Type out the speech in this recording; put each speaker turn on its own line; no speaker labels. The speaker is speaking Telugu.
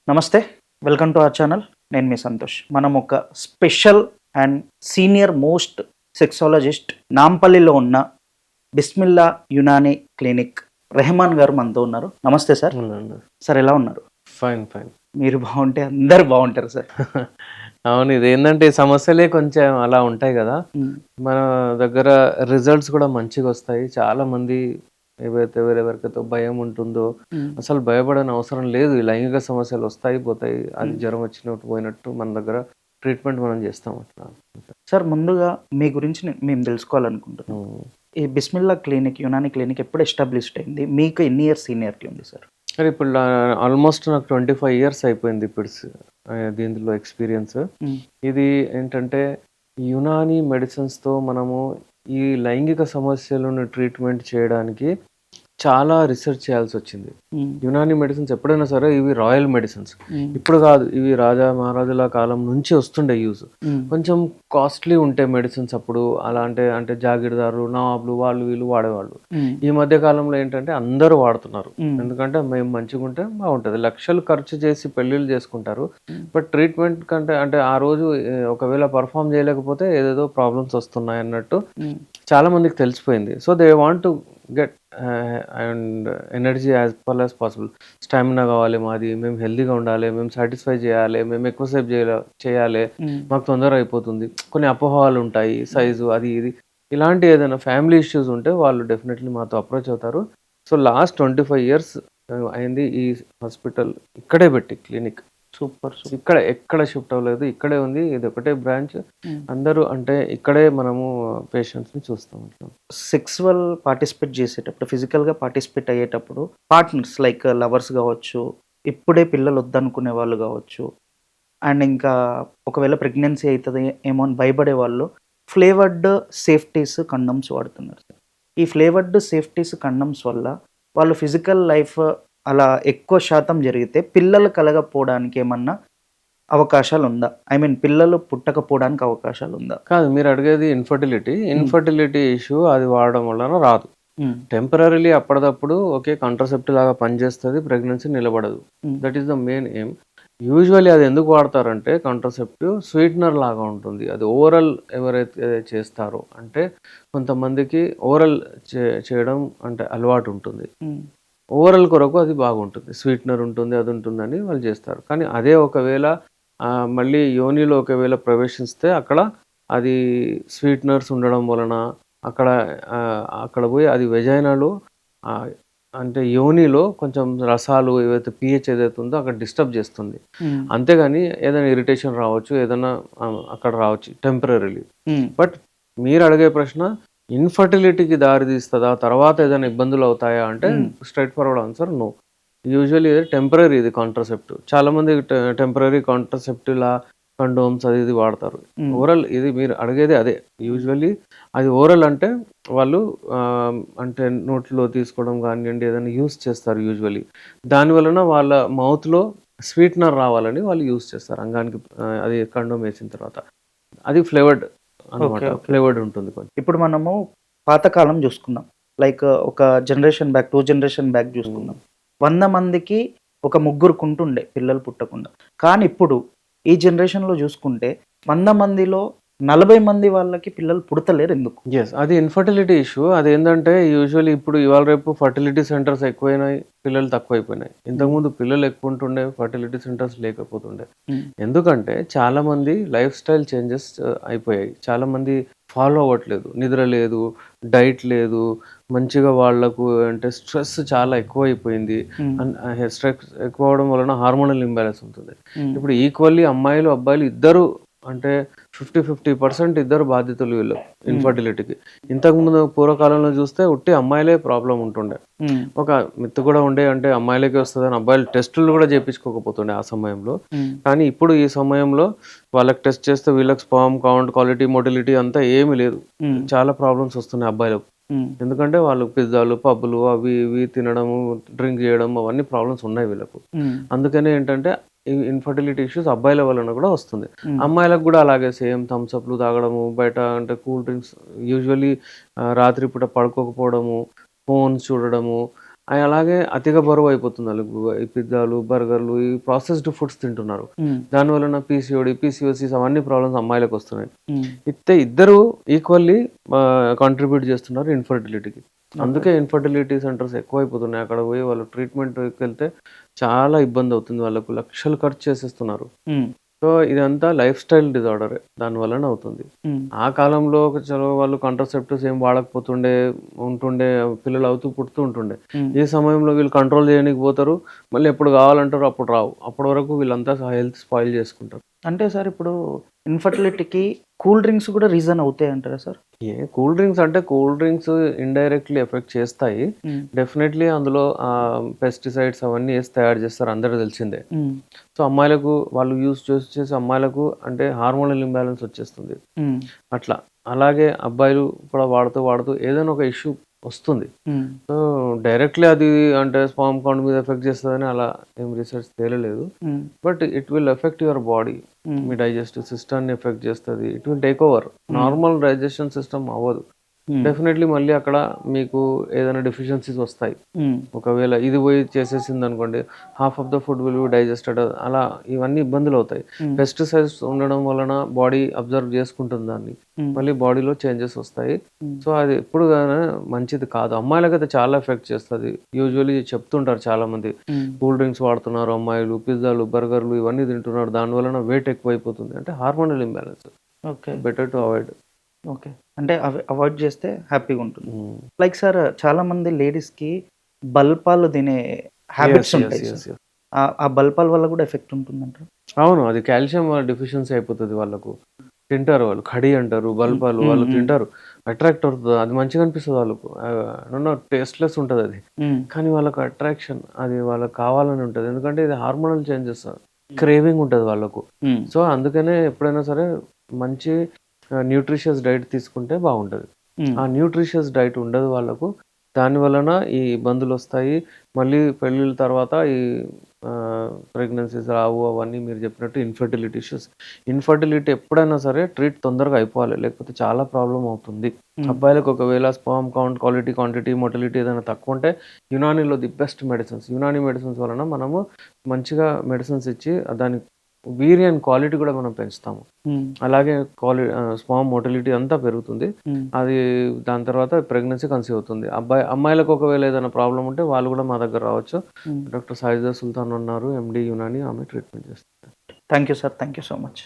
నమస్తే. Welcome to our channel. నేను మీ సంతోష్. మనం ఒక special and senior most sexologist నాంపల్లిలో ఉన్న బిస్మిల్లా యునాని క్లినిక్ రెహమాన్ గారు మనతో ఉన్నారు. నమస్తే సార్.
అవునండి.
సార్ ఎలా ఉన్నారు?
ఫైన్. ఫైన్.
మీరు బాగుంటే అందరు బాగుంటారు సార్.
అవును. ఇదేందంటే ఈ సమస్యలే కొంచెం అలా ఉంటాయి గదా! మన దగ్గర రిజల్ట్స్ కూడా మంచిగొస్తాయి. చాలామంది ఏవైతే ఎవరెవరికైతే భయం ఉంటుందో అసలు భయపడని అవసరం లేదు. ఈ లైంగిక సమస్యలొస్తాయి, పోతాయి. అది జ్వరం వచ్చినట్టు పోయినట్టు మన దగ్గర ట్రీట్మెంట్ మనం చేస్తాం అట్లా.
సార్ ముందుగా మీ గురించి మేము తెలుసుకోవాలనుకుంటున్నాం.
హ్మ్.
ఈ బిస్మిల్లా క్లినిక్, యునాని క్లినిక్ ఎప్పుడు ఎస్టాబ్లిష్డ్ అయింది? మీకు ఎన్ని ఇయర్స్ సీనియారిటీ ఉంది సార్?
సరే ఇప్పుడు ఆల్మోస్ట్ నాకు 25 ఇయర్స్ అయిపోయింది ఇప్పుడు దీంట్లో ఎక్స్‌పీరియన్స్. ఇది ఏంటంటే యునానీ మెడిసిన్స్‌తో మనము ఈ లైంగిక సమస్యలను ట్రీట్మెంట్ చేయడానికి చాలా రిసర్చ్ చేయాల్సొచ్చింది. యునానీ మెడిసిన్స్ ఎప్పుడైనా సరే ఇవి రాయల్ మెడిసిన్స్. ఇప్పుడు కాదు, ఇవి రాజా మహారాజుల కాలం నుంచి వస్తుండే యూజ్. కొంచెం కాస్ట్లీ ఉంటే మెడిసిన్స్ అప్పుడు అలా అంటే జాగీర్దారు, నవాబులు వాళ్ళు వీళ్ళు వాడేవాళ్ళు. ఈ మధ్య కాలంలో ఏంటంటే అందరూ వాడుతున్నారు. ఎందుకంటే మేము మంచిగుంటే బాగుంటది. లక్షలు ఖర్చు చేసి పెళ్ళిళ్ళు చేసుకుంటారు. బట్ ట్రీట్మెంట్ కంటే అంటే ఆ రోజు ఒకవేళ పర్ఫార్మ్ చేయలేకపోతే ఏదేదో ప్రాబ్లమ్స్ వస్తున్నాయి అన్నట్టు చాలా మందికి తెలిసిపోయింది. So they want to get and energy as pearl as possible. Stamina కావాలి మాది, మేము హెల్తీగా ఉండాలి, మేము సాటిస్ఫై చేయాలి, మేము ఎక్కువసేపు చేయాలి, మాకు తొందర అయిపోతుంది. కొన్ని అపోహలు ఉంటాయి, సైజు అది ఇది. ఇలాంటి ఏదైనా ఫ్యామిలీ ఇష్యూస్ ఉంటే వాళ్ళు డెఫినెట్లీ మాతో అప్రోచ్ అవుతారు. సో లాస్ట్ 25 ఇయర్స్ అయింది ఈ హాస్పిటల్ ఇక్కడే పెట్టి క్లినిక్.
సూపర్.
ఎక్కడ షిఫ్ట్ అవ్వలేదు. ఇక్కడే ఉంది. ఇది ఒకటే బ్రాంచ్. అందరూ అంటే ఇక్కడే మనము పేషెంట్స్‌ని చూస్తాం అట్లా.
సెక్సువల్ పార్టిసిపేట్ చేసేటప్పుడు, ఫిజికల్‌గా పార్టిసిపేట్ అయ్యేటప్పుడు పార్ట్నర్స్ లైక్ లవర్స్ కావచ్చు, ఇప్పుడే పిల్లలు వద్దనుకునే వాళ్ళు కావచ్చు, అండ్ ఇంకా ఒకవేళ ప్రెగ్నెన్సీ అవుతుంది ఏమో అని భయపడే వాళ్ళు ఫ్లేవర్డ్ సేఫ్టీస్ కండమ్స్ వాడుతున్నారు సార్. ఈ ఫ్లేవర్డ్ సేఫ్టీస్ కండమ్స్ వల్ల వాళ్ళు ఫిజికల్ లైఫ్ అలా ఎక్కువ శాతం జరిగితే పిల్లలు కలగకపోవడానికి ఏమన్నా అవకాశాలు ఉందా? ఐ మీన్ పిల్లలు పుట్టకపోవడానికి అవకాశాలు ఉందా?
కాదు, మీరు అడిగేది ఇన్ఫర్టిలిటీ ఇష్యూ అది వాడడం వలన రాదు. టెంపరరీలీ అప్పటిదప్పుడు ఓకే కాంట్రాసెప్టివ్ లాగా పనిచేస్తుంది, ప్రెగ్నెన్సీ నిలబడదు. That is the main aim. Usually అది ఎందుకు వాడతారంటే కాంట్రాసెప్టివ్ స్వీట్నర్ లాగా ఉంటుంది. అది ఓరల్ ఎవరైతే చేస్తారో అంటే కొంతమందికి ఓరల్ చేయడం అంటే అలవాటు ఉంటుంది. ఓవరాల్ కొరకు అది బాగుంటుంది, స్వీట్నర్ ఉంటుంది, అది ఉంటుందని వాళ్ళు చేస్తారు. కానీ అదే ఒకవేళ మళ్ళీ యోనిలో ఒకవేళ ప్రవేశిస్తే అక్కడ అది స్వీట్నర్స్ ఉండడం వలన అక్కడ పోయి అది వెజైనాలో అంటే యోనిలో కొంచెం రసాలు ఏవైతే pH ఏదైతే ఉందో అక్కడ డిస్టర్బ్ చేస్తుంది. అంతేగాని ఏదైనా ఇరిటేషన్ రావచ్చు, ఏదైనా అక్కడ రావచ్చు టెంపరరీలీ. బట్ మీరు అడిగే ప్రశ్న ఇన్ఫర్టిలిటీకి దారి తీస్తుందా, తర్వాత ఏదైనా ఇబ్బందులు అవుతాయా అంటే straightforward answer no. Usually ఇది టెంపరరీ, ఇది కాంట్రాసెప్టివ్. చాలామంది టెంపరరీ కాంట్రాసెప్టివ్ లా కండోమ్స్ అది ఇది వాడతారు. ఓరల్ ఇది మీరు అడిగేది అదే. యూజువల్లీ అది ఓరల్ అంటే వాళ్ళు అంటే నోట్లో తీసుకోవడం కానివ్వండి ఏదైనా యూస్ చేస్తారు యూజువల్లీ. దానివలన వాళ్ళ మౌత్లో స్వీట్నర్ రావాలని వాళ్ళు యూస్ చేస్తారు అంగానికి. అది కండోమ్ వేసిన తర్వాత అది ఫ్లేవర్డ్ అనమాట. ఫ్లేవర్డ్ ఉంటుంది కొంచెం.
ఇప్పుడు మనము పాతకాలం చూసుకుందాం, లైక్ ఒక జనరేషన్ బ్యాక్, 2 జనరేషన్ బ్యాక్ చూసుకుందాం. 100 మందికి ఒక ముగ్గురుకుంటుండే పిల్లలు పుట్టకుండా. కానీ ఇప్పుడు ఈ జనరేషన్లో చూసుకుంటే 100 మందిలో 40 మంది వాళ్ళకి పిల్లలు పుడతలేరు. ఎందుకు?
ఎస్, అది ఇన్ఫర్టిలిటీ ఇష్యూ. అదేంటంటే యూజువల్లీ ఇప్పుడు ఇవాళ రేపు ఫర్టిలిటీ సెంటర్స్ ఎక్కువైనాయి, పిల్లలు తక్కువైపోయినాయి. ఇంతకుముందు పిల్లలు ఎక్కువ ఉంటుండే, ఫర్టిలిటీ సెంటర్స్ లేకపోతుండే. ఎందుకంటే చాలామంది లైఫ్ స్టైల్ చేంజెస్ అయిపోయాయి. చాలామంది ఫాలో అవ్వట్లేదు, నిద్ర లేదు, డైట్ లేదు, మంచిగా వాళ్ళకు అంటే స్ట్రెస్ చాలా ఎక్కువైపోయింది. స్ట్రెస్ ఎక్కువ అవడం వలన హార్మోనల్ ఇంబ్యాలెన్స్ ఉంటుంది. ఇప్పుడు ఈక్వల్లీ అమ్మాయిలు అబ్బాయిలు ఇద్దరు అంటే 50% ఇద్దరు బాధితులు వీళ్ళు ఇన్ఫర్టిలిటీకి. ఇంతకుముందు పూర్వకాలంలో చూస్తే ఉట్టి అమ్మాయిలే ప్రాబ్లం ఉంటుండే. ఒక మిత్తు కూడా ఉండే, అంటే అమ్మాయిలకే వస్తుందని అబ్బాయిలు టెస్టులు కూడా చేయించుకోకపోతుండే ఆ సమయంలో. కానీ ఇప్పుడు ఈ సమయంలో వాళ్ళకి టెస్ట్ చేస్తే వీళ్ళకి స్పర్మ్ కౌంట్, క్వాలిటీ, మొటిలిటీ అంతా ఏమీ లేదు. చాలా ప్రాబ్లమ్స్ వస్తున్నాయి అబ్బాయిలకు. ఎందుకంటే వాళ్ళు పిజ్జాలు, పబ్బులు అవి ఇవి తినడము, డ్రింక్ చేయడం అవన్నీ ప్రాబ్లమ్స్ ఉన్నాయి వీళ్ళకు. అందుకనే ఏంటంటే ఇన్ఫర్టిలిటీ ఇష్యూస్ అబ్బాయిల వలన కూడా వస్తుంది. అమ్మాయిలకు కూడా అలాగే సేమ్ థమ్స్అప్లు తాగడము, బయట అంటే కూల్ డ్రింక్స్, యూజువల్లీ రాత్రి పూట పడుకోకపోవడము, ఫోన్స్ చూడడము, అలాగే అతిగా బరువు అయిపోతుంది వాళ్ళకు. ఈ పిజ్జాలు, బర్గర్‌లు, ఈ ప్రాసెస్డ్ ఫుడ్స్ తింటున్నారు.
హ్మ్.
దాని వలన పీసీఓడి, పీసీఓసీస్ అవన్నీ ప్రాబ్లమ్స్ అమ్మాయిలకొస్తున్నాయి.
హ్మ్.
ఇద్దరు ఈక్వల్లీ కాంట్రిబ్యూట్ చేస్తున్నారు ఇన్‌ఫర్టిలిటీకి.
ఓకే.
అందుకే ఇన్‌ఫర్టిలిటీ సెంటర్స్ ఎక్కువైపోతున్నాయి. అక్కడ పోయి వాళ్ళు ట్రీట్‌మెంట్‌కెళ్తే చాలా ఇబ్బందవుతుంది వాళ్ళకు. లక్షలు ఖర్చు చేసేస్తున్నారు.
హ్మ్.
సో, ఇదంతా లైఫ్ స్టైల్ డిజార్డరే. దాని వలన అవుతుంది.
హ్మ్.
ఆ కాలంలో చలో వాళ్ళు కాంట్రాసెప్టివ్స్ ఏం వాడకపోతుండే, ఉంటుండే, పిల్లలు అవుతూ పుడుతూ ఉంటుండే.
హ్మ్.
ఈ సమయంలో వీళ్ళు కంట్రోల్ చేయనీకి పోతారు. మళ్ళీ ఎప్పుడు కావాలంటారో అప్పుడు రావు. అప్పటి వరకు వీళ్ళంతా హెల్త్ స్పాయిల్ చేసుకుంటారు.
అంటే సార్ ఇప్పుడు ఇన్‌ఫర్టిలిటీకి కూల్ డ్రింక్స్ కూడా రీజన్ అవుతాయంటారా సార్?
కూల్ డ్రింక్స్ అంటే కూల్ డ్రింక్స్ ఇండైరెక్ట్‌లీ ఎఫెక్ట్ చేస్తాయి.
హ్మ్.
డెఫినెట్‌లీ అందులో పెస్టిసైడ్స్ అవన్నీ ఏసి తయారు చేస్తారు అందరికి తెలిసిందే.
హ్మ్.
సో, అమ్మాయిలకు వాళ్ళు యూజ్ చేసి అమ్మాయిలకు అంటే హార్మోనల్ ఇంబాలెన్స్ వచ్చేస్తుంది.
హ్మ్.
అట్లా. అలాగే అబ్బాయిలు కూడా వాడుతూ ఏదైనా ఒక ఇష్యూ వస్తుంది.
హ్మ్.
సో, డైరెక్ట్‌లీ అది అంటే స్పెర్మ్ కౌంట్ మీద ఎఫెక్ట్ చేస్తదని అలా ఏం రీసెర్చ్ తేలలేదు.
హ్మ్.
But it will effect your body.
హ్మ్.
మీ డైజెస్టివ్ సిస్టమ్‌ని ఎఫెక్ట్ చేస్తది. It will take over.
హ్మ్.
నార్మల్ డైజెషన్ సిస్టమ్ అవ్వదు.
హ్మ్.
డెఫినెట్‌లీ మళ్ళీ అక్కడ మీకు ఏదైనా డెఫిషియన్సీస్ వస్తాయి.
హ్మ్.
ఒకవేళ ఇది పోయి చేసేసిందనుకోండి, half of the food will be digested అలా ఇవన్నీ ఇబ్బందులవుతాయి.
హ్మ్.
పెస్టిసైడ్స్ ఉండడం వలన బాడీ అబ్జర్వ్ చేసుకుంటుంది దాన్ని.
హ్మ్.
మళ్ళీ బాడీలో చేంజెస్ వస్తాయి.
హ్మ్.
సో, అది ఎప్పుడు గాని మంచిది కాదు. అమ్మాయిలకైతే చాలా ఎఫెక్ట్ చేస్తది. యూజువల్లీ చెప్తుంటారు చాలామంది.
హ్మ్.
కూల్ డ్రింక్స్ వాడుతున్నారు అమ్మాయిలు, పిజ్జాలు, బర్గర్‌లు ఇవన్నీ తింటున్నారు. దాని వలన వెయిట్ ఎక్కువైపోతుంది. అంటే hormonal imbalance.
Okay.
Better to avoid.
Okay. అంటే అవి అవాయిడ్ చేస్తే హ్యాపీగుంటుంది.
హ్మ్.
లైక్ సార్ చాలామంది లేడీస్‌కి బల్పాలు తినే
యెస్.
Habits
yes.
ఉంటాయి
యెస్.
సార్.
యెస్.
ఆ బల్పాల వల్ల కూడా ఎఫెక్ట్ ఉంటుందంటారా?
అవును. అది కాల్షియం డెఫిషియన్సీ అయిపోతది వాళ్ళకు. తింటారు వాళ్ళు. కడీ అంటారు,
హ్మ్.
బల్పాలు
హ్మ్.
వాళ్ళు
హ్మ్.
తింటారు. అట్రాక్ట్ అవుతది. అది మంచిగా అనిపిస్తది వాళ్ళకు. ఐ డోంట్ నో టేస్ట్‌లెస్ ఉంటదది.
హ్మ్.
కానీ వాళ్ళకి అట్రాక్షన్ అది వాళ్ళకి కావాలని ఉంటది. ఎందుకంటే ఇది హార్మోనల్ చేంజెస్. క్రేవింగ్ ఉంటది వాళ్ళకు.
హ్మ్.
సో, అందుకనే ఎప్పుడైనా సరే మంచి న్యూట్రిషియస్ డైట్ తీసుకుంటే బావుంటది.
హ్మ్.
ఆ న్యూట్రిషియస్ డైట్ ఉండదు వాళ్ళకు. దాని వలన ఈ ఇబ్బందులొస్తాయి. మళ్ళీ పెళ్ళిళ్ళ తర్వాత ఈ ప్రెగ్నెన్సీస్ రావు అవన్నీ మీరు చెప్పినట్టు ఇన్‌ఫెర్టిలిటీ ఇష్యూస్. ఇన్‌ఫర్టిలిటీ ఎప్పుడైనా సరే తొందరగా అయిపోవాలి. లేకపోతే చాలా ప్రాబ్లమ్ అవుతుంది.
హ్మ్.
అబ్బాయిలకు ఒకవేళ sperm count, quality, quantity, motility ఏదైనా తక్కువుంటే యునానీలో the best medicines. Unani medicines వలన మనము మంచిగా మెడిసిన్స్ ఇచ్చి దాని వీర్యం క్వాలిటీ కూడా మనం పెంచుతాము.
హ్మ్.
అలాగే స్పెర్మ్ మొటిలిటీ అంతా పెరుగుతుంది.
హ్మ్.
అది దాని తర్వాత ప్రెగ్నెన్సీ కన్సీవ్ అవుతుంది. అమ్మాయిలకు ఒకవేళ ఏదైనా ప్రాబ్లమ్ ఉంటే వాళ్ళు కూడా మా దగ్గర రావచ్చు.
హ్మ్.
డాక్టర్ సాయిదా సుల్తాన్ ఉన్నారు. ఎండీ యునాని ఆమె ట్రీట్మెంట్ చేస్తారు.
Thank you sir. Thank you so much.